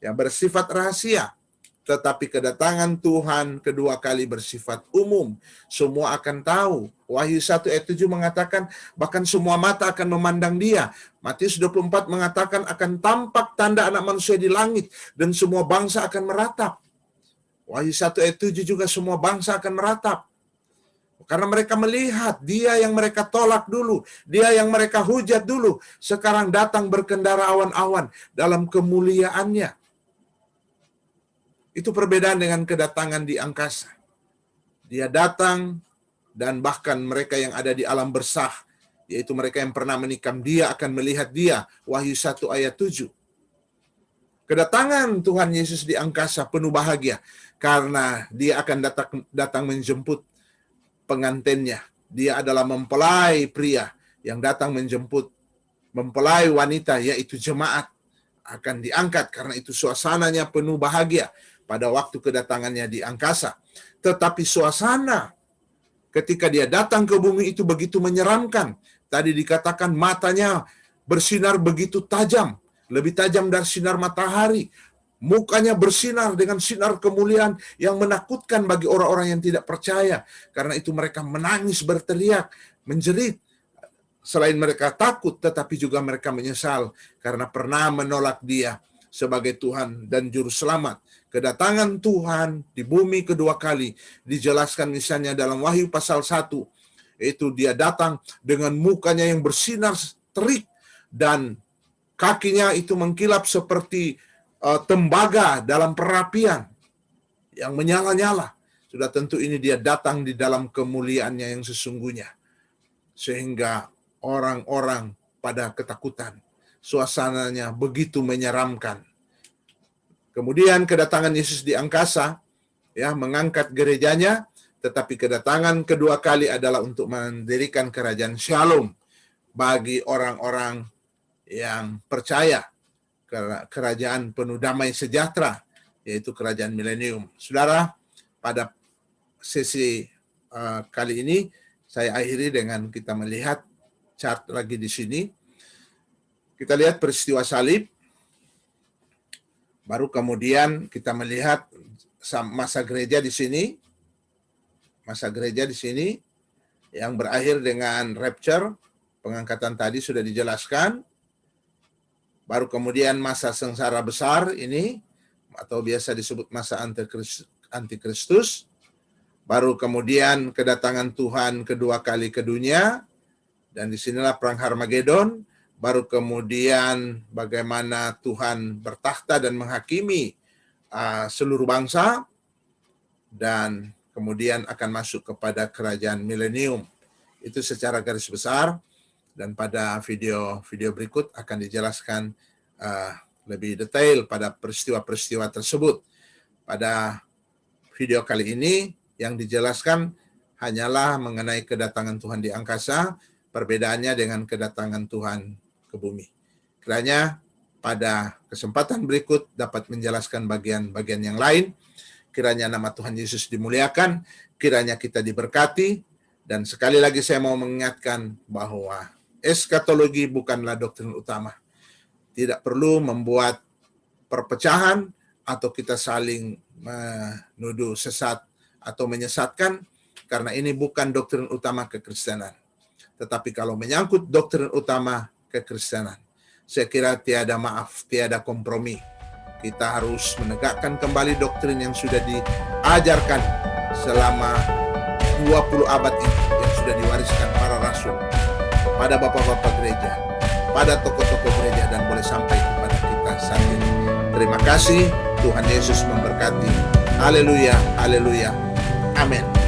Yang bersifat rahasia. Tetapi kedatangan Tuhan kedua kali bersifat umum. Semua akan tahu. Wahyu 1 ayat 7 mengatakan bahkan semua mata akan memandang dia. Matius 24 mengatakan akan tampak tanda anak manusia di langit dan semua bangsa akan meratap. Wahyu 1 ayat 7 juga semua bangsa akan meratap. Karena mereka melihat dia yang mereka tolak dulu, dia yang mereka hujat dulu, sekarang datang berkendara awan-awan dalam kemuliaannya. Itu perbedaan dengan kedatangan di angkasa. Dia datang dan bahkan mereka yang ada di alam bersah, yaitu mereka yang pernah menikam dia akan melihat dia. Wahyu 1 ayat 7. Kedatangan Tuhan Yesus di angkasa penuh bahagia karena dia akan datang menjemput pengantinnya. Dia adalah mempelai pria yang datang menjemput mempelai wanita, yaitu jemaat, akan diangkat karena itu suasananya penuh bahagia pada waktu kedatangannya di angkasa. Tetapi suasana ketika dia datang ke bumi itu begitu menyeramkan. Tadi dikatakan matanya bersinar begitu tajam, lebih tajam dari sinar matahari. Mukanya bersinar dengan sinar kemuliaan yang menakutkan bagi orang-orang yang tidak percaya. Karena itu mereka menangis, berteriak, menjerit. Selain mereka takut, tetapi juga mereka menyesal karena pernah menolak Dia sebagai Tuhan dan Juru Selamat. Kedatangan Tuhan di bumi kedua kali dijelaskan misalnya dalam Wahyu pasal 1. Itu Dia datang dengan mukanya yang bersinar terik dan kakinya itu mengkilap seperti tembaga dalam perapian yang menyala-nyala. Sudah tentu ini Dia datang di dalam kemuliaannya yang sesungguhnya. Sehingga orang-orang pada ketakutan. Suasananya begitu menyeramkan. Kemudian kedatangan Yesus di angkasa, ya, mengangkat gerejanya, tetapi kedatangan kedua kali adalah untuk mendirikan kerajaan Shalom bagi orang-orang yang percaya, kerajaan penuh damai sejahtera, yaitu kerajaan milenium. Saudara, pada sesi kali ini saya akhiri dengan kita melihat chart lagi di sini. Kita lihat peristiwa salib. Baru kemudian kita melihat masa gereja di sini. Masa gereja di sini yang berakhir dengan rapture, pengangkatan tadi sudah dijelaskan. Baru kemudian masa sengsara besar ini, atau biasa disebut masa antikristus. Baru kemudian kedatangan Tuhan kedua kali ke dunia. Dan disinilah perang Harmagedon. Baru kemudian bagaimana Tuhan bertakhta dan menghakimi seluruh bangsa. Dan kemudian akan masuk kepada kerajaan milenium. Itu secara garis besar. Dan pada video berikut akan dijelaskan lebih detail pada peristiwa-peristiwa tersebut. Pada video kali ini yang dijelaskan hanyalah mengenai kedatangan Tuhan di angkasa, perbedaannya dengan kedatangan Tuhan ke bumi. Kiranya pada kesempatan berikut dapat menjelaskan bagian-bagian yang lain. Kiranya nama Tuhan Yesus dimuliakan, kiranya kita diberkati, dan sekali lagi saya mau mengingatkan bahwa eskatologi bukanlah doktrin utama. Tidak perlu membuat perpecahan atau kita saling menuduh sesat atau menyesatkan, karena ini bukan doktrin utama kekristenan. Tetapi kalau menyangkut doktrin utama kekristenan, saya kira tiada maaf, tiada kompromi. Kita harus menegakkan kembali doktrin yang sudah diajarkan selama 20 abad ini, yang sudah diwariskan para rasul, pada bapak-bapak gereja, pada tokoh-tokoh gereja, dan boleh sampai kepada kita saat ini. Terima kasih, Tuhan Yesus memberkati. Haleluya, haleluya, amin.